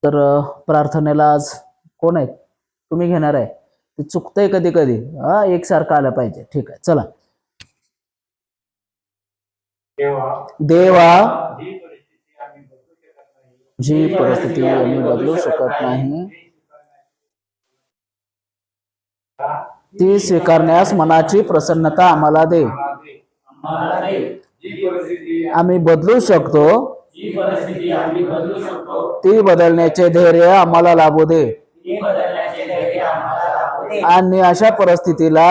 तर प्रार्थनेला आज कोण आहे, तुम्ही घेणार आहे? ते चुकतंय कधी कधी, एकसारखं आलं पाहिजे. ठीक आहे, चला. देवा, जी परिस्थिती आम्ही बदलू शकत नाही ती स्वीकारण्यास मनाची प्रसन्नता आम्हाला दे. आम्ही बदलू शकतो ती बदलण्याचे धैर्य आम्हाला लाभू दे. आणि अशा परिस्थितीला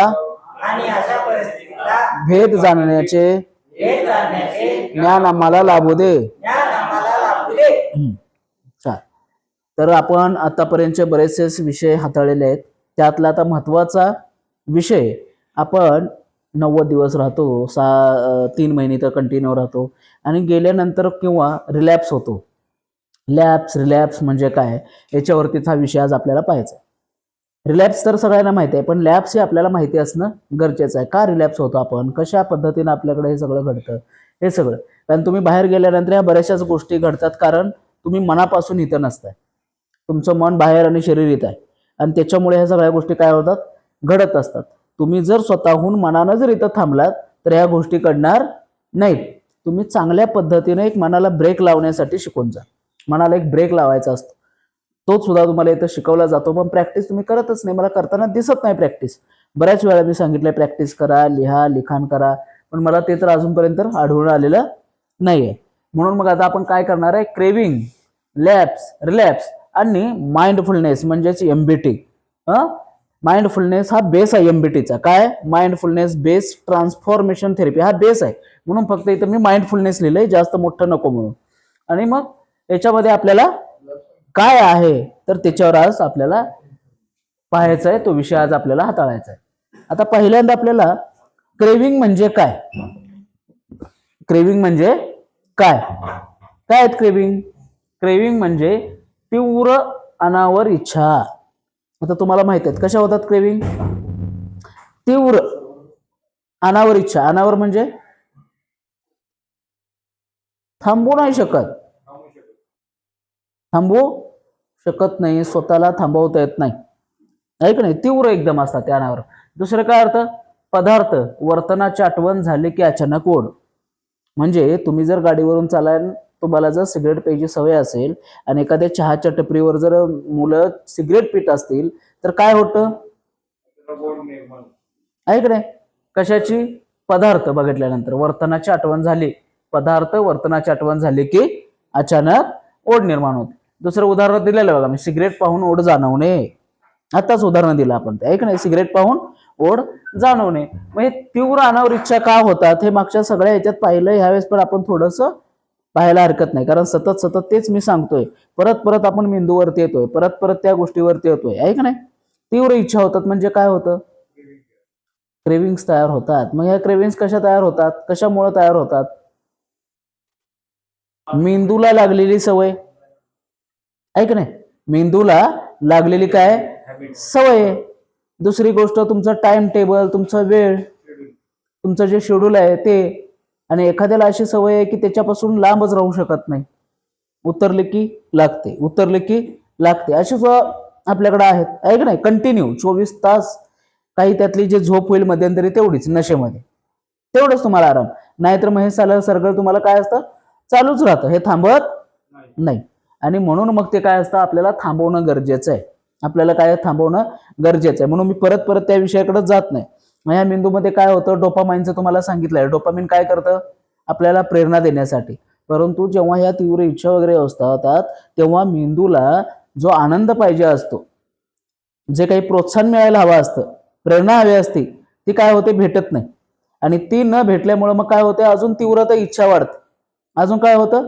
भेद जाणण्याचे ज्ञान आम्हाला लाभू दे. तर आपण आतापर्यंतचे बरेचसे विषय हाताळलेले आहेत. त्यातला आता महत्वाचा विषय, आपण 90 दिवस राहतो, 3 महिने तर कंटिन्यू राहतो आणि गेल्यानंतर किंवा रिलॅप्स होतो. रिलॅप्स म्हणजे काय, याच्यावरतीच हा विषय आज आपल्याला पाहायचा. रिलॅप्स तर सगळ्यांना माहिती आहे, पण लॅप्स हे आपल्याला माहिती असणं गरजेचं आहे. का रिलॅप्स होतो आपण, कशा पद्धतीने आपल्याकडे हे सगळं घडतं, हे सगळं. कारण तुम्ही बाहेर गेल्यानंतर ह्या बऱ्याचशाच गोष्टी घडतात, कारण तुम्ही मनापासून इथं नसताय. तुमचं मन बाहेर आणि शरीर इथं आहे, आणि त्याच्यामुळे ह्या सगळ्या गोष्टी काय होतात, घडत असतात. तुम्ही जर स्वतःहून मनानं जर इथं थांबलात तर ह्या गोष्टी घडणार नाहीत. तुम्ही चांगल्या पद्धतीने एक मनाला ब्रेक लावण्यासाठी शिकून जा. मनाला एक ब्रेक लावायचा असतो, तोच सुद्धा तुम्हाला इथं शिकवला जातो, पण प्रॅक्टिस तुम्ही करतच नाही. मला करताना दिसत नाही प्रॅक्टिस. बऱ्याच वेळा मी सांगितलंय प्रॅक्टिस करा, लिहा, लिखाण करा, पण मला ते तर अजूनपर्यंत आढळून आलेलं नाहीये. म्हणून मग आता आपण काय करणार आहे, क्रेविंग, लॅप्स, रिलॅप्स आणि माइंडफुलनेस म्हणजेच MBT. माइंडफुलनेस हा बेस आहे MBTचा. काय, माइंडफुलनेस बेस ट्रान्सफॉर्मेशन थेरपी हा बेस आहे. म्हणून फक्त इथं मी माइंडफुलनेस लिहिलंय, जास्त मोठं नको म्हणून. आणि मग याच्यामध्ये आपल्याला काय आहे तर त्याच्यावर आज आपल्याला पाहायचं आहे, तो विषय आज आपल्याला हाताळायचा आहे. आता पहिल्यांदा आपल्याला क्रेविंग म्हणजे काय, क्रेविंग म्हणजे काय, काय आहेत क्रेविंग? क्रेविंग म्हणजे तीव्र अनावर इच्छा. आता तुम्हाला माहित आहे कशा होतात क्रेविंग? तीव्र अनावर इच्छा. अनावर म्हणजे थांबू नाही शकत, थांबू शकत नाही, स्वतःला थांबवता येत नाही, आहे का नाही? तीव्र एकदम असतात त्या अनावर. दुसरं काय अर्थ, पदार्थ, वर्तनाची आठवण झाली की अचानक ओढ. म्हणजे तुम्ही जर गाडीवरून चालाल, तुम्हाला जर सिगरेट प्यायची सवय असेल आणि एखाद्या चहाच्या टपरीवर जर मुलं सिगरेट पित असतील तर काय होतं, आहे का नाही? कशाची, पदार्थ बघितल्यानंतर वर्तनाची आठवण झाली, पदार्थ वर्तनाची आठवण झाली की अचानक ओढ निर्माण होते. दुसरं उदाहरण दिलेलं बघा मी, सिगरेट पाहून ओढ जाणवणे. आताच उदाहरण दिलं आपण, आहे का नाही? सिगरेट पाहून ओढ जाणवणे. म्हणजे तीव्र अनावर इच्छा का होतात हे मागच्या सगळ्या याच्यात पाहिलं, ह्यावेळेस पण आपण थोडंसं पाहायला हरकत नाही, कारण सतत सतत तेच मी सांगतोय. परत परत आपण मेंदूवरती येतोय, परत परत त्या गोष्टीवरती येतोय, आहे का नाही? तीव्र इच्छा होतात म्हणजे काय होतं, क्रेविंग्स तयार होतात. मग ह्या क्रेविंग्स कशा तयार होतात, कशामुळे तयार होतात? मेंदूला लागलेली सवय, आहे का नाही? मेंदूला लागलेली काय सवय. दुसरी गोष्ट तुमचं टाइम टेबल, तुमचा वेळ, तुमचं जे शेड्यूल आहे ते. आणि एखाद्याला अशी सवय आहे की त्याच्यापासून लांबच राहू शकत नाही, उतरले की लागते, उतरले की लागते, अशी आपल्याकडे आहेत, आहे का नाही? कंटिन्यू 24 तास. काही त्यातली जे झोप होईल मध्यंतरी तेवढीच, नशेमध्ये तेवढंच तुम्हाला आराम. नाहीतर मग हे सगळं तुम्हाला काय असतं, चालूच राहतं, हे थांबत नाही. आणि म्हणून मग ते काय असतं, आपल्याला थांबवणं गरजेचं आहे. आपल्याला काय थांबवणं गरजेचं आहे. म्हणून मी परत परत त्या विषयाकडे जात नाही. मग ह्या मेंदूमध्ये काय होतं, डोपामाइनचं तुम्हाला सांगितलंय. डोपामिन काय करतं, आपल्याला प्रेरणा देण्यासाठी. परंतु जेव्हा ह्या तीव्र इच्छा वगैरे असतात तेव्हा मेंदूला जो आनंद पाहिजे असतो, जे काही प्रोत्साहन मिळायला हवं असतं, प्रेरणा हवी असते, ती काय होते, भेटत नाही. आणि ती न भेटल्यामुळे मग काय होते, अजून तीव्रता इच्छा वाढते. अजून काय होतं,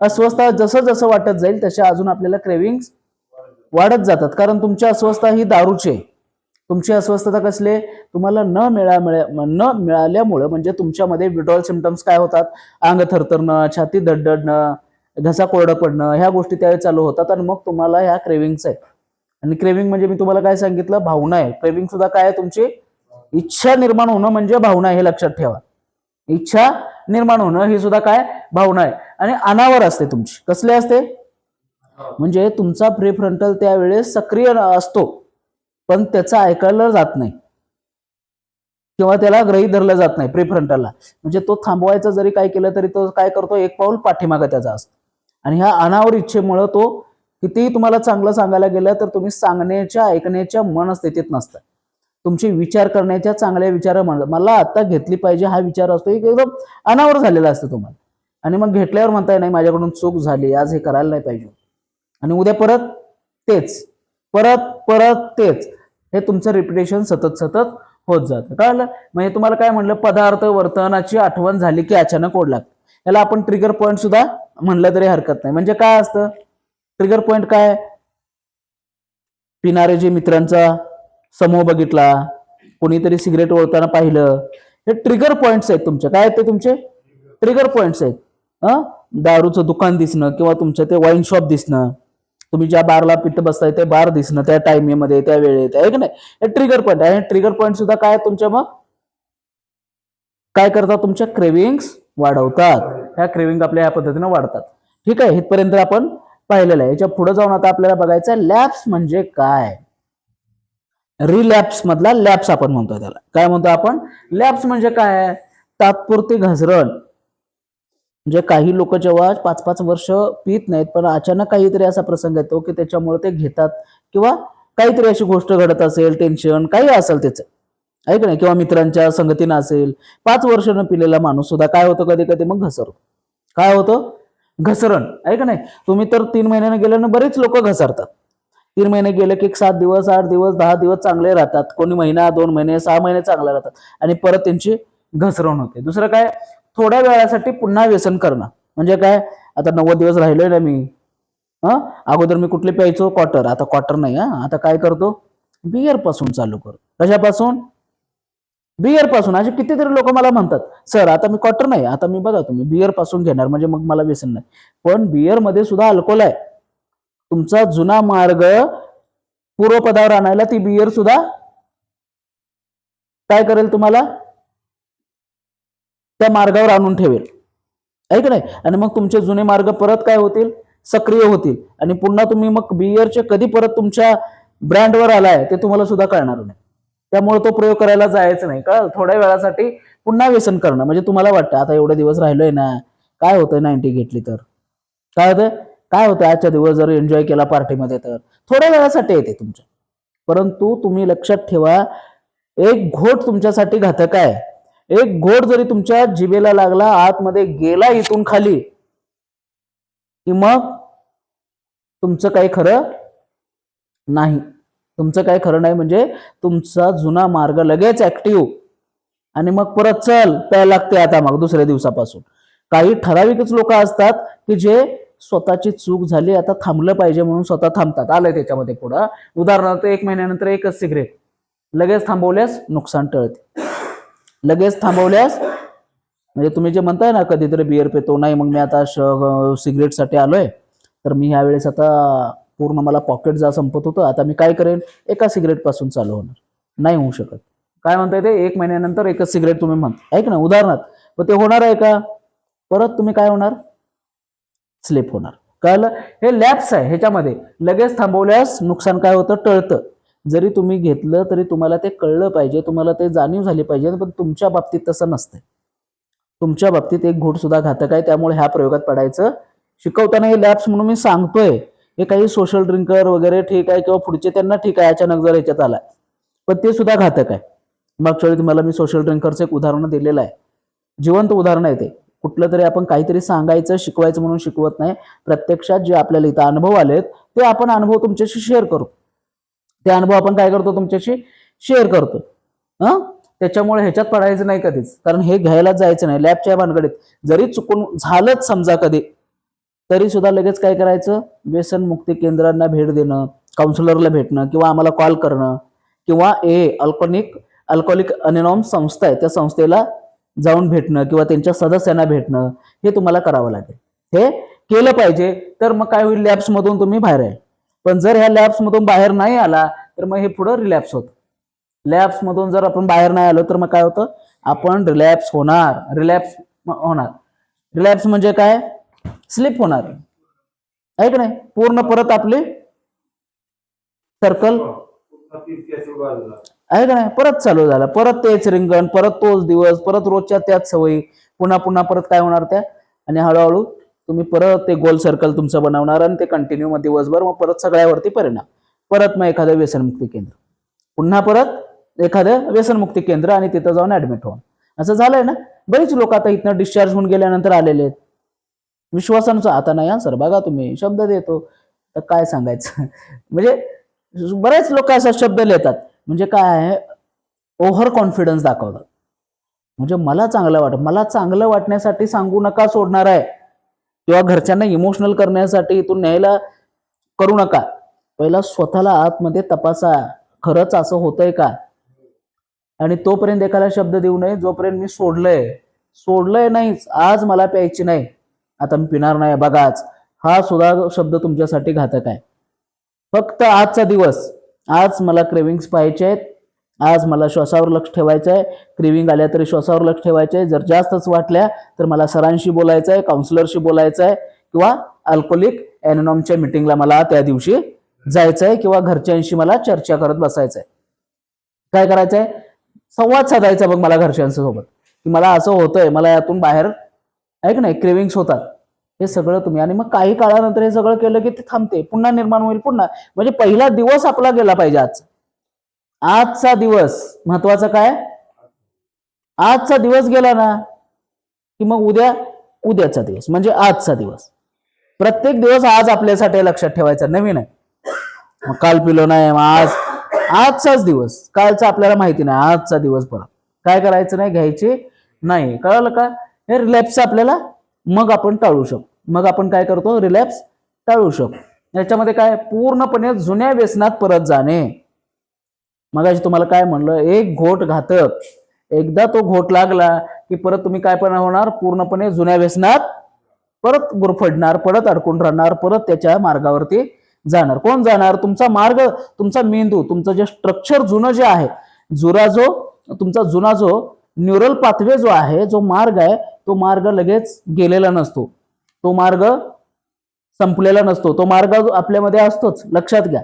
अस्वस्थता जसं जसं वाटत जाईल तशा अजून आपल्याला क्रेविंग्स वाढत जातात. कारण तुमची अस्वस्थता ही दारूची आहे. तुमची अस्वस्थता कसले, तुम्हाला न मिळाल्यामुळे म्हणजे तुमच्यामध्ये विड्रॉल सिम्पटम्स काय होतात, अंग थरथरणं, छाती धडधडणं, घसा कोरडं पडणं, ह्या गोष्टी त्यावेळी चालू होतात. आणि मग तुम्हाला ह्या क्रेविंग्स आहेत. आणि क्रेविंग म्हणजे मी तुम्हाला काय सांगितलं, भावना आहे. क्रेविंग सुद्धा काय आहे, तुमची इच्छा निर्माण होणं म्हणजे भावना आहे, हे लक्षात ठेवा. इच्छा निर्माण होणं ही सुद्धा काय भावना आहे. आणि अनावर असते तुमची, कसले असते, म्हणजे तुमचा प्रीफ्रंटल त्यावेळेस सक्रिय असतो, पण त्याचा ऐकायला जात नाही किंवा त्याला गृहीत धरलं जात नाही प्रीफ्रंटलला. म्हणजे तो थांबवायचा जरी काय केलं तरी तो काय करतो, एक पाऊल पाठीमागे त्याचा असतो. आणि ह्या अनावर इच्छेमुळे तो कितीही तुम्हाला चांगलं सांगायला गेलं तर तुम्ही सांगण्याच्या ऐकण्याच्या मनस्थितीत नसता. तुमचे विचार करण्याच्या चांगल्या विचार मला आता घेतली पाहिजे हा विचार असतो, एकदम अनावर झालेला असतो तुम्हाला. आणि मग घेतल्यावर म्हणताय नाही माझ्याकडून चूक झाली, आज हे करायला नाही पाहिजे, आणि उद्या परत तेच, परत परत तेच, हे तुमचं रिपिटेशन सतत सतत होत जातं. कळलं? म्हणजे तुम्हाला काय म्हणलं, पदार्थ वर्तनाची आठवण झाली की अचानक ओढ लागते. याला आपण ट्रिगर पॉईंट सुद्धा म्हणलं तरी हरकत नाही. म्हणजे काय असतं ट्रिगर पॉईंट? काय, पिणारे जे मित्रांचा समूह बघितला, कोणीतरी सिगरेट ओढताना पाहिलं, हे ट्रिगर पॉइंट्स आहेत तुमचे. काय ते तुमचे ट्रिगर पॉइंट्स आहेत. दारूचं दुकान दिसणं किंवा तुमचं ते वाईन शॉप दिसणं, तुम्ही ज्या बारला पिठ बसताय ते बार दिसणं त्या टाइममध्ये त्या वेळेत, आहे की नाही, हे ट्रिगर पॉईंट आहे. ट्रिगर पॉईंट सुद्धा काय तुमच्या मग काय करतात, तुमच्या क्रेविंग्स वाढवतात. ह्या क्रेविंग आपल्या ह्या पद्धतीने वाढतात. ठीक आहे, इथपर्यंत आपण पाहिलेलं आहे. याच्या पुढे जाऊन आता आपल्याला बघायचं आहे लॅप्स म्हणजे काय. रिलॅप्स मधला लॅप्स आपण म्हणतो. त्याला काय म्हणतो आपण, लॅप्स म्हणजे काय, तात्पुरती घसरण. म्हणजे काही लोक जेव्हा 5-5 वर्ष पित नाहीत, पण अचानक काहीतरी असा प्रसंग येतो की त्याच्यामुळे ते घेतात, किंवा काहीतरी अशी गोष्ट घडत असेल, टेन्शन काही असेल त्याचं, आहे का नाही, किंवा मित्रांच्या संगतीनं असेल, 5 वर्ष न पिलेला माणूस सुद्धा काय होतं, कधी कधी मग घसरतो. काय होतं, घसरण, आहे का नाही. तुम्ही तर 3 महिन्याने गेल्यानं बरेच लोक घसरतात. 3 महिने गेले की 7 दिवस, 8 दिवस, 10 दिवस चांगले राहतात, कोणी महिना, 2 महिने, 6 महिने चांगले राहतात, आणि परत त्यांची घसरण होते. दुसरं काय, थोड्या वेळासाठी पुन्हा व्यसन करणं. म्हणजे काय, आता 90 दिवस राहिलोय ना मी, अगोदर मी कुठले प्यायचो, क्वार्टर, आता क्वार्टर नाही, आता काय करतो, बियर पासून चालू करतो. कशापासून, बियर पासून. असे कितीतरी लोक मला म्हणतात, सर आता मी क्वार्टर नाही, आता मी बघा तुम्ही बियर पासून घेणार, म्हणजे मग मला व्यसन नाही. पण बियर मध्ये सुद्धा अल्कोहोल आहे. तुमचा जुना मार्ग पूर्वपदावर आणायला ती बियर सुद्धा काय करेल, तुम्हाला त्या मार्गावर आणून ठेवेल, आहे की नाही. आणि मग तुमचे जुने मार्ग परत काय होतील, सक्रिय होतील, आणि पुन्हा तुम्ही मग बियरचे कधी परत तुमच्या ब्रँडवर आलाय ते तुम्हाला सुद्धा कळणार नाही. त्यामुळे तो प्रयोग करायला जायचं नाही. कळलं, थोड्या वेळासाठी पुन्हा व्यसन करणं. म्हणजे तुम्हाला वाटतं आता एवढे दिवस राहिलोय ना, काय होतंय 90 घेतली तर, काय होतंय, काय होतं आजच्या दिवस जर एन्जॉय केला पार्टीमध्ये तर थोड्या वेळासाठी येते तुमच्या. परंतु तुम्ही लक्षात ठेवा, एक घोट तुमच्यासाठी घातक आहे. एक घोट जरी तुमच्या जिभेला लागला, आतमध्ये गेला इथून खाली, की मग तुमचं काही खरं नाही. तुमचं काही खरं नाही. म्हणजे तुमचा जुना मार्ग लगेच ऍक्टिव्ह, आणि मग परत चल प्यायला लागते आता मग दुसऱ्या दिवसापासून. काही ठराविकच लोक असतात की जे स्वतःची चूक झाली आता थांबलं पाहिजे म्हणून स्वतः थांबतात. आलंय त्याच्यामध्ये पुढं उदाहरणार्थ, 1 महिन्यानंतर एकच सिगरेट, लगेच थांबवल्यास नुकसान टळते. लगेच थांबवल्यास, म्हणजे तुम्ही जे म्हणताय ना कधीतरी बियर पितो, नाही मग मी आता सिगरेटसाठी आलोय, तर मी ह्यावेळेस आता पूर्ण मला पॉकेट जा संपत होतं, आता मी काय करेन, एका सिगरेट पासून चालू होणार. नाही होऊ शकत. काय म्हणताय ते, 1 महिन्यानंतर एकच सिगरेट तुम्ही म्हणता, ऐक ना उदाहरणार्थ, पण ते होणार आहे का, परत तुम्ही काय होणार, स्लिप होणार. कळलं, हे लॅप्स आहे. ह्याच्यामध्ये लगेच थांबवल्यास नुकसान काय होतं, टळतं. जरी तुम्ही घेतलं तरी तुम्हाला ते कळलं पाहिजे, तुम्हाला ते जाणीव झाली पाहिजे, पण तुमच्या बाबतीत तसं नसतंय. तुमच्या बाबतीत एक घोट सुद्धा घातक आहे. त्यामुळे ह्या प्रयोगात पडायचं. शिकवताना हे लॅप्स म्हणून मी सांगतोय. हे काही सोशल ड्रिंकर वगैरे ठीक आहे, किंवा पुढचे त्यांना ठीक आहे, अचानक जर ह्याच्यात आला, पण ते सुद्धा घातक आहे. मागच्या वेळी तुम्हाला मी सोशल ड्रिंकरचं एक उदाहरण दिलेलं आहे, जिवंत उदाहरण आहे ते. कुठलं तरी आपण काहीतरी सांगायचं, शिकवायचं म्हणून शिकवत नाही. प्रत्यक्षात जे आपल्याला इथं अनुभव आलेत ते आपण अनुभव तुमच्याशी शेअर करतो. ते अनुभव आपण काय करतो, तुमच्याशी शेअर करतो. त्याच्यामुळे ह्याच्यात पडायचं नाही कधीच, कारण हे घ्यायला जायचं नाही लॅबच्या भानगडीत. जरी चुकून झालंच समजा कधी, तरी सुद्धा लगेच काय करायचं, व्यसन मुक्ती केंद्रांना भेट देणं, काउन्सिलरला भेटणं, किंवा आम्हाला कॉल करणं, किंवा अल्कोहोलिक अनॉनिमस संस्था आहे त्या संस्थेला जाऊन भेटणं, किंवा त्यांच्या सदस्यांना भेटणं, हे तुम्हाला करावं लागेल. हे केलं पाहिजे. तर मग काय होईल, लॅब्स मधून तुम्ही बाहेर आहे. पण जर ह्या लॅब्स मधून बाहेर नाही आला तर मग हे पुढे रिलॅप्स होतं. लॅब्स मधून जर आपण बाहेर नाही आलो तर मग काय होतं, आपण रिलॅप्स होणार. रिलॅप्स म्हणजे काय, स्लिप होणार. आहे का नाही, पूर्ण परत आपली सर्कल आहे का नाही, परत चालू झालं, परत तेच रिंगण, परत तोच दिवस, परत रोजच्या त्याच सवयी, पुन्हा पुन्हा परत काय होणार त्या, आणि हळूहळू तुम्ही परत ते गोल सर्कल तुमचं बनवणार आणि ते कंटिन्यू मग दिवसभर, मग परत सगळ्यावरती परिणाम, परत मग एखादं व्यसनमुक्ती केंद्र, पुन्हा परत एखादं व्यसनमुक्ती केंद्र आणि तिथं जाऊन ऍडमिट होऊन, असं झालंय ना. बरीच लोक आता इथनं डिस्चार्ज होऊन गेल्यानंतर आलेले आहेत विश्वासानुसार. आता नाही हा सर, बघा तुम्ही शब्द देतो तर काय सांगायचं म्हणजे बरेच लोक असा शब्द लिहितात, म्हणजे काय आहे, ओव्हर कॉन्फिडन्स दाखवतात. म्हणजे मला चांगलं वाटण्यासाठी सांगू नका सोडणार आहे, किंवा घरच्यांना इमोशनल करण्यासाठी इथून न्यायला करू नका. पहिला स्वतःला आतमध्ये तपासा, खरंच असं होतंय का. आणि तोपर्यंत एखादा शब्द देऊ नये जोपर्यंत मी सोडलंय नाहीच, आज मला प्यायची नाही, आता मी पिणार नाही बघाच, हा सुद्धा शब्द तुमच्यासाठी घातक आहे. फक्त आजचा दिवस, आज मला क्रेविंग्स पाहायचे आहेत, आज मला श्वासावर लक्ष ठेवायचं आहे, क्रेविंग आल्या तरी श्वासावर लक्ष ठेवायचं आहे, जर जास्तच वाटल्या तर मला सरांशी बोलायचं आहे, काउन्सिलरशी बोलायचं आहे, किंवा अल्कोहोलिक एनॉनॉमच्या मिटिंगला मला त्या दिवशी जायचं आहे, किंवा घरच्यांशी मला चर्चा करत बसायचं आहे. काय करायचं आहे, संवाद साधायचा बघ मला घरच्यांसोबत, की मला असं होतंय, मला यातून बाहेर ऐक नाही क्रेविंग्स होतात, हे सगळं तुम्ही, आणि मग काही काळानंतर हे सगळं केलं की ते थांबते, पुन्हा निर्माण होईल पुन्हा. म्हणजे पहिला दिवस आपला गेला पाहिजे आजचा दिवस महत्वाचा. काय आजचा दिवस गेला ना की मग उद्याचा दिवस, म्हणजे आजचा दिवस, प्रत्येक दिवस आज आपल्यासाठी लक्षात ठेवायचा, नवीन आहे. मग काल पिलो नाही, मग आजचाच दिवस, कालचा आपल्याला माहिती नाही, आजचा दिवस परत काय करायचं नाही, घ्यायचे नाही, कळलं का. हे रिलॅप्स आपल्याला मग आपण टाळू शकतो, मग आपण काय करतो, रिलॅप्स टाळू शकतो. याच्यामध्ये काय, पूर्णपणे जुन्या व्यसनात परत जाणे. मगाशी तुम्हाला काय म्हणलं, एक घोट घातक, एकदा तो घोट लागला की परत तुम्ही काय पण होणार, पूर्णपणे जुन्या व्यसनात परत गुरफडणार, परत अडकून राहणार, परत त्याच्या मार्गावरती जाणार. कोण जाणार, तुमचा मार्ग, तुमचा मेंदू, तुमचं जे स्ट्रक्चर जुनं जे आहे, तुमचा जुना जो न्यूरल पाथवे जो आहे, जो मार्ग आहे, तो मार्ग लगेच गेलेला नसतो, तो मार्ग संपलेला नसतो, तो मार्ग आपल्यामध्ये असतोच, लक्षात घ्या,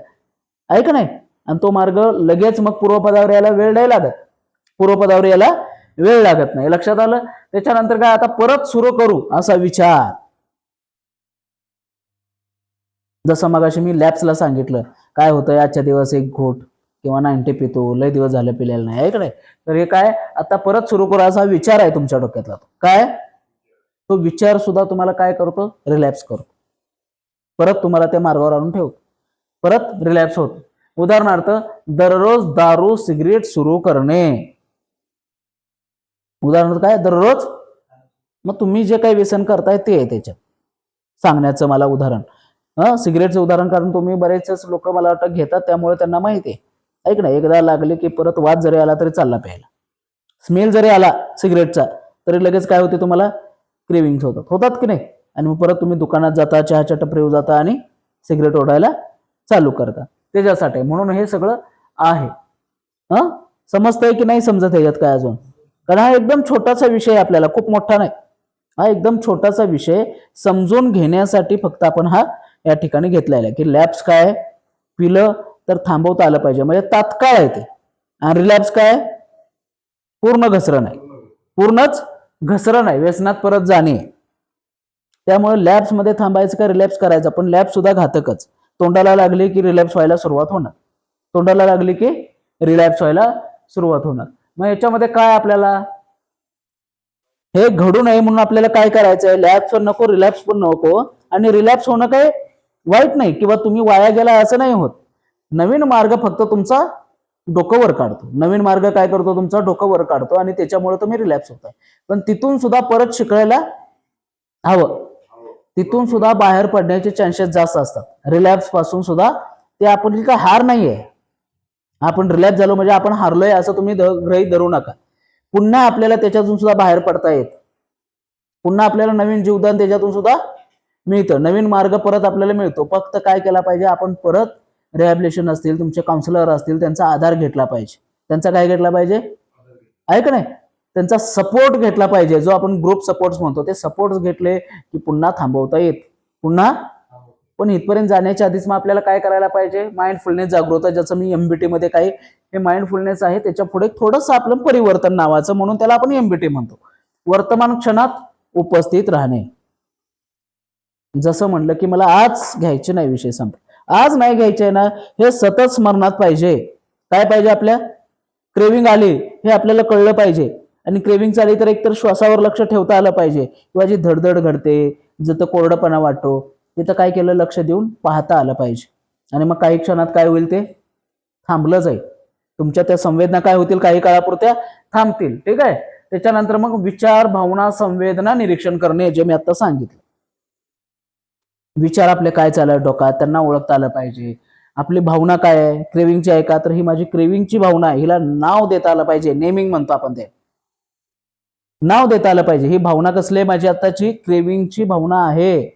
आहे का नाही. आणि तो मार्ग लगेच मग पूर्वपदावर यायला वेळ नाही लागत, पूर्वपदावर यायला वेळ लागत नाही, लक्षात आलं. त्याच्यानंतर काय, आता परत सुरू करू असा विचार, जसं मगाशी मी लॅप्सला सांगितलं, काय होतंय, आजच्या दिवस एक घोट किंवा 90 पितो, लय दिवस झाले पिलेला नाही, ऐक नाही, तर हे काय, आता परत सुरू करू असा विचार आहे तुमच्या डोक्यातला, काय तो विचार सुद्धा तुम्हाला काय करतो, रिलॅप्स करतो, परत तुम्हाला त्या मार्गावर आणून ठेवतो, परत रिलॅप्स होतो. उदाहरणार्थ, दररोज दारू सिगरेट सुरू करणे, उदाहरणार्थ काय, दररोज, मग तुम्ही जे काही व्यसन करताय ते आहे त्याच्यात सांगण्याचं मला उदाहरण, सिगरेटचं उदाहरण, कारण तुम्ही बरेचसे लोक मला वाटतं घेतात, त्यामुळे त्यांना माहिती आहे, ऐक ना, एकदा लागले की परत वाद जरी आला तरी चालला प्यायला, स्मेल जरी आला सिगरेटचा तरी लगेच काय होते, तुम्हाला क्रेविंग्स होतात की नाही, आणि मग परत तुम्ही दुकानात जाता, चहाच्या टपरीवर जाता आणि सिगरेट ओढायला चालू करता, त्याच्यासाठी. म्हणून हे सगळं आहे. समजतंय की नाही समजत याच्यात काय अजून, कारण हा एकदम छोटासा विषय, आपल्याला खूप मोठा नाही, हा एकदम छोटासा विषय समजून घेण्यासाठी फक्त आपण हा या ठिकाणी घेतलेला आहे, की लॅप्स काय, पिलं तर थांबवता आलं पाहिजे, म्हणजे तात्काळ आहे ते, आणि रिलॅप्स काय, पूर्ण घसरण आहे, पूर्णच घसरण आहे, व्यसनात परत जाणे. त्यामुळे लॅप्स मध्ये थांबायचं का रिलॅप्स करायचं, पण लॅप्स सुद्धा घातकच, तोंडाला लागली की रिलॅप्स व्हायला सुरुवात होणार, तोंडाला लागली की रिलॅप्स व्हायला सुरुवात होणार. मग याच्यामध्ये काय, आपल्याला हे घडू नये म्हणून आपल्याला काय करायचं आहे, लॅप्स पण नको, रिलॅप्स पण नको, आणि रिलॅप्स होणं काय वाईट नाही, किंवा तुम्ही वाया गेला असं नाही होत. नवीन मार्ग फक्त तुमचा डोकं वर काढतो, नवीन मार्ग काय करतो, तुमचा डोकं वर काढतो, आणि त्याच्यामुळे तुम्ही रिलॅप्स होताय. पण तिथून सुद्धा परत शिकायला हवं, तिथून सुद्धा बाहेर पडण्याचे चान्सेस जास्त असतात. रिलॅप्स पासून सुद्धा ते आपण काय हार नाहीये, आपण रिलॅप्स झालो म्हणजे आपण हारलोय असं तुम्ही गृहीत धरू नका. पुन्हा आपल्याला त्याच्यातून सुद्धा बाहेर पडता येत, पुन्हा आपल्याला नवीन जीवदान त्याच्यातून सुद्धा मिळतं, नवीन मार्ग परत आपल्याला मिळतो. फक्त काय केला पाहिजे, आपण परत रिहॅबिलिटेशन असतील, तुमचे काउन्सिलर असतील, त्यांचा आधार घेतला पाहिजे, त्यांचा काय घेतला पाहिजे, आहे का नाही, त्यांचा सपोर्ट घेतला पाहिजे, जो आपण ग्रुप सपोर्ट म्हणतो, ते सपोर्ट घेतले की पुन्हा थांबवता येत, पुन्हा पण इथपर्यंत जाण्याच्या आधीच मग आपल्याला काय करायला पाहिजे, माइंडफुलनेस जागृत, ज्याचं मी एमबीटी मध्ये काही हे माइंडफुलनेस आहे, त्याच्या पुढे थोडंसं आपलं परिवर्तन नावाचं, म्हणून त्याला आपण एमबीटी म्हणतो, वर्तमान क्षणात उपस्थित राहणे. जसं म्हणलं की मला आज घ्यायचे नाही, विषय संपला, आज नाही घ्यायचे ना, हे सतत स्मरणात पाहिजे. काय पाहिजे, आपल्या क्रेविंग आली हे आपल्याला कळलं पाहिजे, आणि क्रेविंग आली तर एकतर श्वासावर लक्ष ठेवता आलं पाहिजे, किंवा जी धडधड घडते, जिथं कोरडपणा वाटतो तिथं काय केलं, लक्ष देऊन पाहता आलं पाहिजे. आणि मग काही क्षणात काय होईल, ते थांबलं जाईल. तुमच्या त्या संवेदना काय होतील, काही काळापुरत्या थांबतील. ठीक आहे. त्याच्यानंतर मग विचार, भावना, संवेदना निरीक्षण करणे, जे मी आता सांगितलं. विचार आपले काय चालू आहे डोक्यात, त्यांना ओळखता आलं पाहिजे. आपली भावना काय आहे, क्रेविंगची आहे का, तर ही माझी क्रेविंगची भावना आहे, हिला नाव देता आलं पाहिजे, नेमिंग म्हणतो आपण, ते नाव देता आलं पाहिजे. ही भावना कसली आहे, माझी आताची क्रेविंगची भावना आहे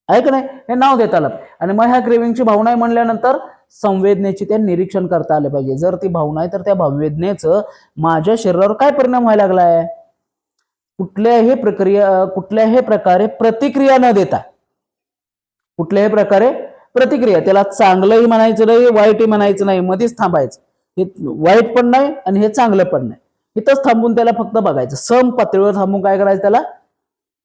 का नाही, हे नाव देता आलं. आणि मग ह्या क्रेविंगची भावना आहे म्हणल्यानंतर संवेदनेची ते निरीक्षण करता आले पाहिजे. जर ती भावना आहे तर त्या भाववेदनेचं माझ्या शरीरावर काय परिणाम व्हायला लागलाय, कुठल्याही प्रकारे प्रतिक्रिया न देता, कुठल्याही प्रकारे प्रतिक्रिया, त्याला चांगलंही म्हणायचं नाही, वाईटही म्हणायचं नाही, मध्येच थांबायचं. हे वाईट पण नाही आणि हे चांगलं पण नाही, इथंच थांबून त्याला फक्त बघायचं. सम पातळीवर थांबून काय करायचं, त्याला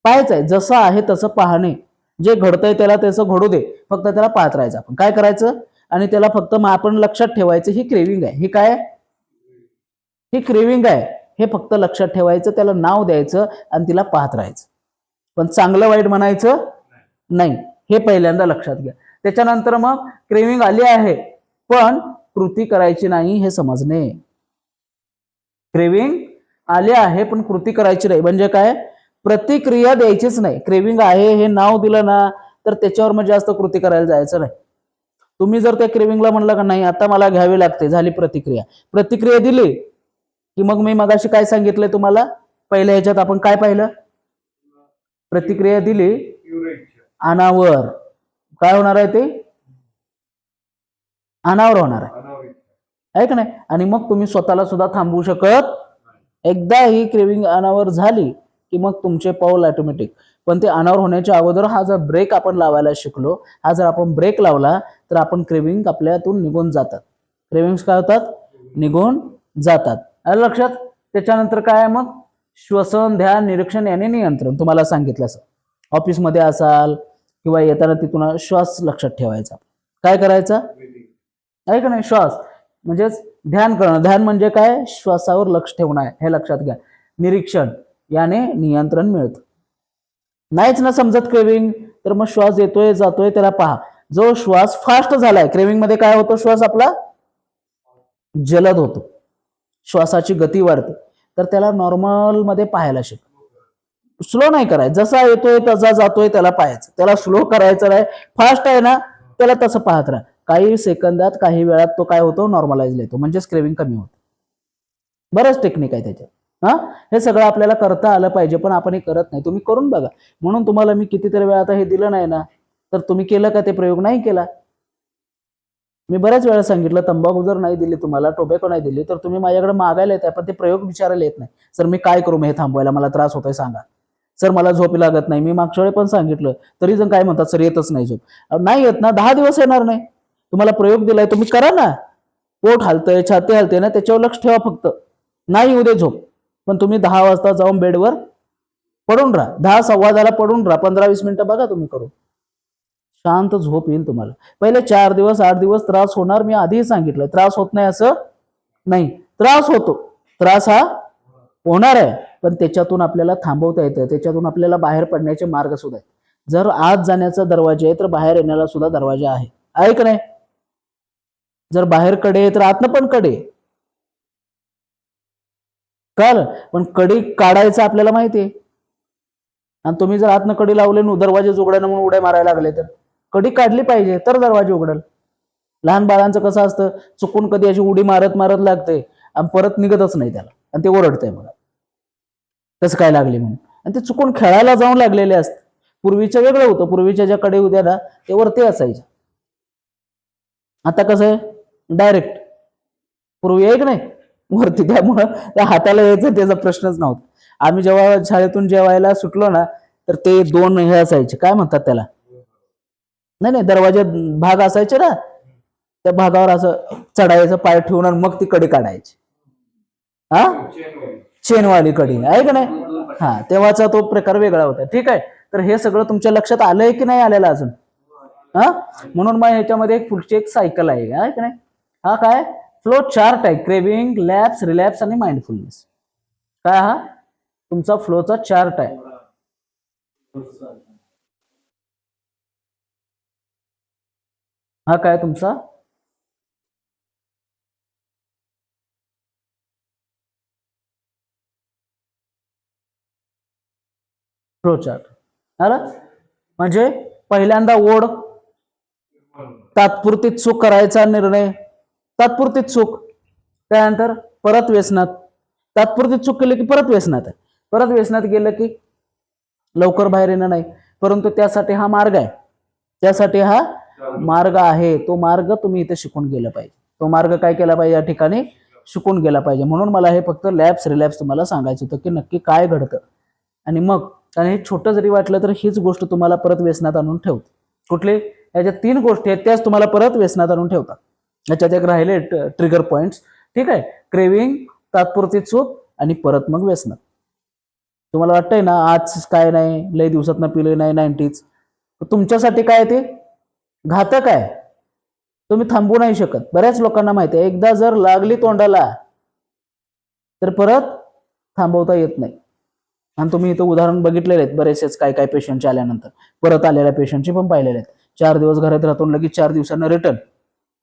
पाहायचंय, जसं आहे तसं पाहणे. जे घडतंय त्याला त्याचं घडू दे, फक्त त्याला पाहत राहायचं. आपण काय करायचं, आणि त्याला फक्त आपण लक्षात ठेवायचं, ही क्रेविंग आहे, ही काय, ही क्रेविंग आहे, हे फक्त लक्षात ठेवायचं, त्याला नाव द्यायचं आणि तिला पाहत राहायचं. पण चांगलं वाईट म्हणायचं नाही, हे पहिल्यांदा लक्षात घ्या. त्याच्यानंतर मग क्रेविंग आली आहे पण कृती करायची नाही, हे समजणे. क्रेविंग आली आहे पण कृती करायची नाही म्हणजे काय, प्रतिक्रिया द्यायचीच नाही. क्रेविंग आहे हे नाव दिलं ना, तर त्याच्यावर मग जास्त कृती करायला जायचं नाही. तुम्ही जर त्या क्रेविंगला म्हणलं का नाही आता मला घ्यावी लागते, झाली प्रतिक्रिया दिली की मग मी मगाशी काय सांगितलंय तुम्हाला, पहिल्या ह्याच्यात आपण काय पाहिलं, प्रतिक्रिया दिली अनावर, काय होणार आहे, ते अनावर होणार आहे का नाही. आणि मग तुम्ही स्वतःला सुद्धा थांबवू शकत, एकदा ही क्रेविंग अनावर झाली की मग तुमचे पाऊल ऑटोमॅटिक. पण ते अनावर होण्याच्या अगोदर हा जर ब्रेक आपण लावायला शिकलो, हा जर आपण ब्रेक लावला तर आपण क्रेविंग आपल्यातून निघून जातात. क्रेविंग्स काय होतात, निघून जातात. आलं लक्षात. त्याच्यानंतर काय, मग श्वसन, ध्यान, निरीक्षण याने नियंत्रण. तुम्हाला सांगितलं असं, ऑफिसमध्ये असाल किंवा येताना तिथून श्वास लक्षात ठेवायचा. काय करायचा आहे का नाही, श्वास म्हणजेच ध्यान करणं. ध्यान म्हणजे काय, श्वासावर लक्ष ठेवणं आहे, हे लक्षात घ्या. निरीक्षण याने नियंत्रण मिळतं. नाहीच ना समजत क्रेविंग, तर मग श्वास येतोय जातोय त्याला पहा. जो श्वास फास्ट झालाय, क्रेविंग मध्ये काय होतो, श्वास आपला जलद होतो, श्वासाची गती वाढते, तर त्याला नॉर्मल मध्ये पाहायला शिक. स्लो नाही करायचं, जसा येतोय तसा जातोय त्याला पाहायचं, त्याला स्लो करायचं नाही. फास्ट आहे ना, त्याला तसं पाहत राहा. काही सेकंदात काही वेळात तो काय होतो, नॉर्मलाइज येतो, म्हणजेच क्रेविंग कमी होतो. बरंच टेक्निक आहे त्याच्यात. हे सगळं आपल्याला करता आलं पाहिजे, पण आपण हे करत नाही. तुम्ही करून बघा. म्हणून तुम्हाला मी कितीतरी वेळा आता हे दिलं नाही ना, तर तुम्ही केलं का ते प्रयोग, नाही केला. मी बऱ्याच वेळा सांगितलं, तंबाखू जर नाही दिली तुम्हाला, टोबॅको नाही दिली, तर तुम्ही माझ्याकडे मागायला येत आहे, पण ते प्रयोग विचारायला येत नाही. सर मी काय करू, मी हे थांबवायला, मला त्रास होतोय सांगा. सर मला झोप लागत नाही, मी मागच्या वेळी पण सांगितलं, तरी जण काय म्हणतात, सर येतच नाही झोप. नाही येत ना, 10 दिवस येणार नाही. तुम्हाला प्रयोग दिलाय, तुम्ही करा ना. पोट हलतंय, छाती हलते ना, त्याच्यावर लक्ष ठेवा फक्त. नाही येऊ दे झोप, पण तुम्ही 10 वाजता जाऊन बेडवर पडून राहा, 10 सव्वा 10 पडून राहा, 15-20 मिनिटं बघा तुम्ही करून, शांत झोप येईल तुम्हाला. पहिले 4 दिवस 8 दिवस त्रास होणार, मी आधीही सांगितलं, त्रास होत नाही असं नाही, त्रास होतो, त्रास हा होणार आहे, पण त्याच्यातून आपल्याला थांबवता येतं, त्याच्यातून आपल्याला बाहेर पडण्याचे मार्ग सुद्धा आहेत. जर आत जाण्याचा दरवाजा आहे तर बाहेर येण्याला सुद्धा दरवाजा आहे का नाही. जर बाहेर कडे तर आतनं पण कडे, कळलं. पण कडी काढायचं आपल्याला माहितीये, आणि तुम्ही जर आतनं कडी लावले न दरवाजे उघड्यानं म्हणून उड्या मारायला लागले, तर कडी काढली पाहिजे तर दरवाजे उघडेल. लहान बाळांचं कसं असतं, चुकून कधी अशी उडी मारत मारत लागते आणि परत निघतच नाही त्याला, आणि ते ओरडतंय मला कसं काय लागले म्हणून, आणि ते चुकून खेळायला जाऊन लागलेले असते. पूर्वीचं वेगळं होतं, पूर्वीच्या ज्या कडे उद्या ना ते वरती असायच्या. आता कसं आहे, डायरेक्ट पूर्वी आहे की नाही वरती, त्यामुळं त्या हाताला यायचं त्याचा प्रश्नच नव्हता. आम्ही जेव्हा शाळेतून जेवायला सुटलो ना, तर ते 2 हे असायचे, काय म्हणतात त्याला, नाही नाही, दरवाज्यात भाग असायचे ना, त्या भागावर असं चढायचं पाय ठेवून आणि मग ती कडी काढायची. हा, चेनवाली कडी आहे का नाही. हा, तेव्हाचा तो प्रकार वेगळा होता. ठीक आहे, तर हे सगळं तुमच्या लक्षात आलंय की नाही आलेलं अजून? हा, म्हणून मग ह्याच्यामध्ये एक पुढची एक सायकल आहे की नाही. हा काय फ्लो चार्ट आहे, क्रेविंग, लॅप्स, रिलॅप्स आणि माइंडफुलनेस. काय हा तुमचा फ्लोचा चार्ट आहे. हा काय तुमचा फ्लो चार्ट आला. म्हणजे पहिल्यांदा ओढ, तात्पुरती चूक करायचा निर्णय, तात्पुरती चूक, त्यानंतर परत व्यसनात, तात्पुरती चूक केली की परत व्यसनात आहे, परत व्यसनात गेलं की लवकर बाहेर येणं नाही. परंतु त्यासाठी हा मार्ग आहे, त्यासाठी हा मार्ग आहे. तो मार्ग तुम्ही इथे शिकून गेला पाहिजे. तो मार्ग काय केला पाहिजे या ठिकाणी शिकून गेला पाहिजे. म्हणून मला हे फक्त लॅप्स रिलॅप्स तुम्हाला सांगायचं होतं की नक्की काय घडतं. आणि मग कारण हे छोटं जरी वाटलं तर हीच गोष्ट तुम्हाला परत व्यसनात आणून ठेवते. कुठले याच्या 3 गोष्टी आहेत त्याच तुम्हाला परत व्यसनात आणून ठेवतात. याच्यात एक राहिले ट्रिगर पॉइंट्स. ठीक आहे, क्रेविंग, तात्पुरती चूक आणि परत मग व्यसनात. तुम्हाला वाटतंय ना आज काय नाही, लय दिवसात पिले नाही 90s, तुमच्यासाठी काय ते घातक आहे. तुम्ही थांबू नाही शकत. बऱ्याच लोकांना माहिती आहे एकदा जर लागली तोंडाला तर परत थांबवता येत नाही. आणि तुम्ही इथं उदाहरण बघितलेले आहेत बरेचसेच, काय काय पेशंटचे आल्यानंतर परत आलेल्या पेशंटचे पण पाहिलेले आहेत. 4 दिवस घरात राहून लगेच 4 दिवसांना रिटर्न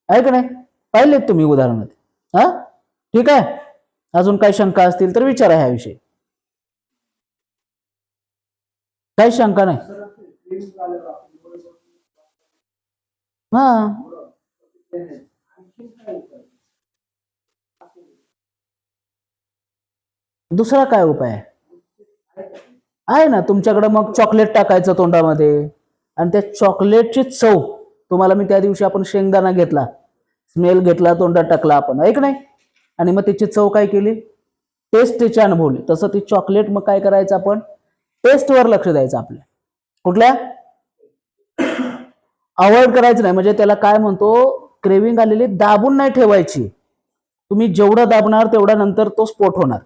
आहे का नाही, पाहिलेत तुम्ही उदाहरण. हा, ठीक आहे. अजून काही शंका असतील तर विचारा ह्याविषयी. काही शंका नाही. हा, दुसरा काय उपाय आहे ना तुमच्याकडे? मग चॉकलेट टाकायचं तोंडामध्ये आणि त्या चॉकलेटची चव तुम्हाला, मी त्या दिवशी आपण शेंगदाणा घेतला, स्मेल घेतला, तोंडात टाकला आपण, ऐक नाही, आणि मग त्याची चव काय केली, टेस्ट त्याची अनुभवली. तसं ती चॉकलेट मग काय करायचं आपण टेस्टवर लक्ष द्यायचं आपल्या. कुठल्या अवॉइड करायचं नाही. म्हणजे त्याला काय म्हणतो, क्रेविंग आलेली दाबून नाही ठेवायची. तुम्ही जेवढं दाबणार तेवढा नंतर तो स्फोट होणार.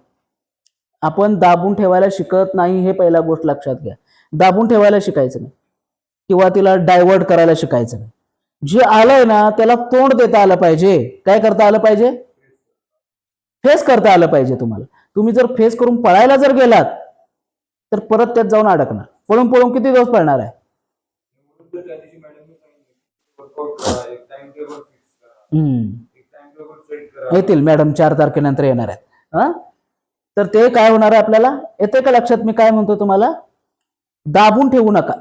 आपण दाबून ठेवायला शिकत नाही, हे पहिला गोष्ट लक्षात घ्या. दाबून ठेवायला शिकायचं नाही किंवा तिला डायव्हर्ट करायला शिकायचं नाही. जे आलंय ना त्याला तोंड देता आलं पाहिजे. काय करता आलं पाहिजे? फेस करता आलं पाहिजे तुम्हाला. तुम्ही जर फेस करून पळायला जर गेलात तर परत त्यात जाऊन अडकणार. पळून पळून किती दिवस पळणार आहे? येतील मॅडम, 4 तारखेनंतर येणार आहेत. हा, तर ते काय होणार आहे आपल्याला येते का लक्षात? मी काय म्हणतो तुम्हाला, दाबून ठेवू नका,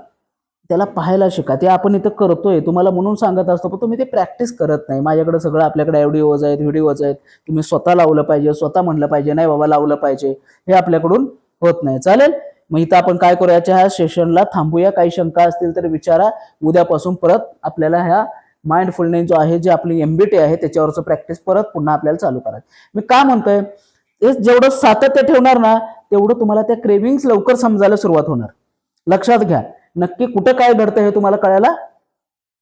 त्याला पाहायला शिका. ते आपण इथं करतोय तुम्हाला म्हणून सांगत असतो, पण तुम्ही ते प्रॅक्टिस करत नाही. माझ्याकडे सगळं आपल्याकडे ऑडिओज आहेत, व्हिडिओज आहेत, तुम्ही स्वतः लावलं पाहिजे, स्वतः म्हणलं पाहिजे, नाही बाबा लावलं पाहिजे, हे आपल्याकडून होत नाही. चालेल, मग इथं आपण काय करूया, ह्या सेशनला थांबूया. काही शंका असतील तर विचारा. उद्यापासून परत आपल्याला ह्या माइंडफुलनेस जो आहे, जे आपली MBT आहे त्याच्यावरचं प्रॅक्टिस परत पुन्हा आपल्याला चालू करायचं. मी का म्हणतोय, जेवढं सातत्य ठेवणार ना तेवढं तुम्हाला त्या क्रेविंग्स लवकर समजायला सुरुवात होणार. लक्षात घ्या, नक्की कुठं काय घडतं हे तुम्हाला कळायला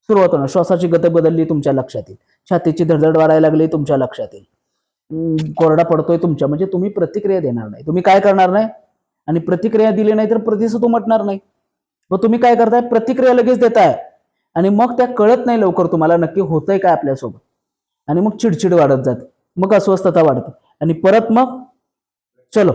सुरुवात होणार. श्वासाची गती बदलली तुमच्या लक्षात येईल, छातीची धडधड वाढायला लागली तुमच्या लक्षात येईल, कोरडा पडतोय तुमच्या, म्हणजे तुम्ही प्रतिक्रिया देणार नाही. तुम्ही काय करणार नाही, आणि प्रतिक्रिया दिली नाही तर प्रतिसाद उमटणार नाही. मग तुम्ही काय करताय, प्रतिक्रिया लगेच देताय आणि मग त्या कळत नाही लवकर तुम्हाला नक्की होतंय काय आपल्यासोबत, आणि मग चिडचिड वाढत जाते, मग अस्वस्थता वाढते, आणि परत मग चलो,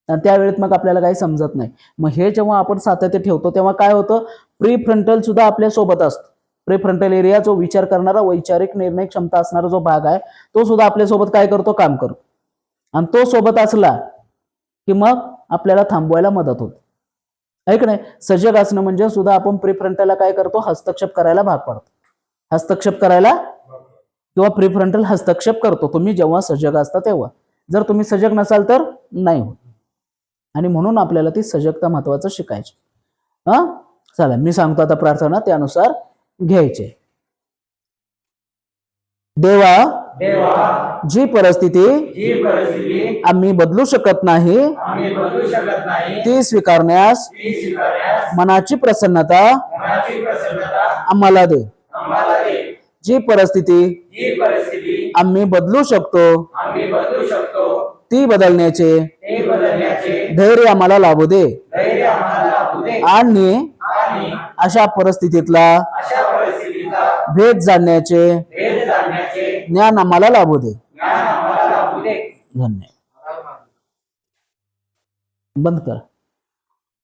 आणि त्यावेळेत मग आपल्याला काही समजत नाही. मग हे जेव्हा आपण सातत्य ठेवतो तेव्हा काय होतं, प्री फ्रंटल सुद्धा आपल्या सोबत असतो. प्री फ्रंटल एरिया जो विचार करणारा, वैचारिक निर्णय क्षमता असणारा जो भाग आहे तो सुद्धा आपल्यासोबत काय करतो, काम करतो. आणि तो सोबत असला की मग आपल्याला थांबवायला मदत होते. ऐक नाही, सजग असणं म्हणजे सुद्धा आपण प्री फ्रंटलला काय करतो, हस्तक्षेप करायला भाग पाडतो. हस्तक्षेप करायला किंवा प्री फ्रंटल हस्तक्षेप करतो तुम्ही जेव्हा सजग असता तेव्हा. जर तुम्ही सजग नसाल तर नाही होत. आणि म्हणून आपल्याला ती सजगता महत्वाचं शिकायची. हा, चला मी सांगतो आता प्रार्थना त्यानुसार घ्यायचे. देवा देवा जी परिस्थिती जी परिस्थिती आम्ही बदलू शकत नाही आम्ही बदलू शकत नाही ती स्वीकारण्यास ती स्वीकारण्यास मनाची प्रसन्नता मनाची प्रसन्नता आम्हाला दे. आम्हाला दे. जी परिस्थिती जी परिस्थिती आम्ही बदलू शकतो आम्ही बदलू शकतो ती बदलण्याचे ते बदलण्याचे धैर्य आम्हाला लाभू दे. धैर्य आम्हाला लाभू दे. आणि आणि अशा परिस्थितीतला अशा परिस्थितीचा भेद जाणण्याचे भेद जाणण्याचे ज्ञान आम्हाला लाभू दे. ज्ञान आम्हाला लाभू दे. धन्यवाद. बंद कर.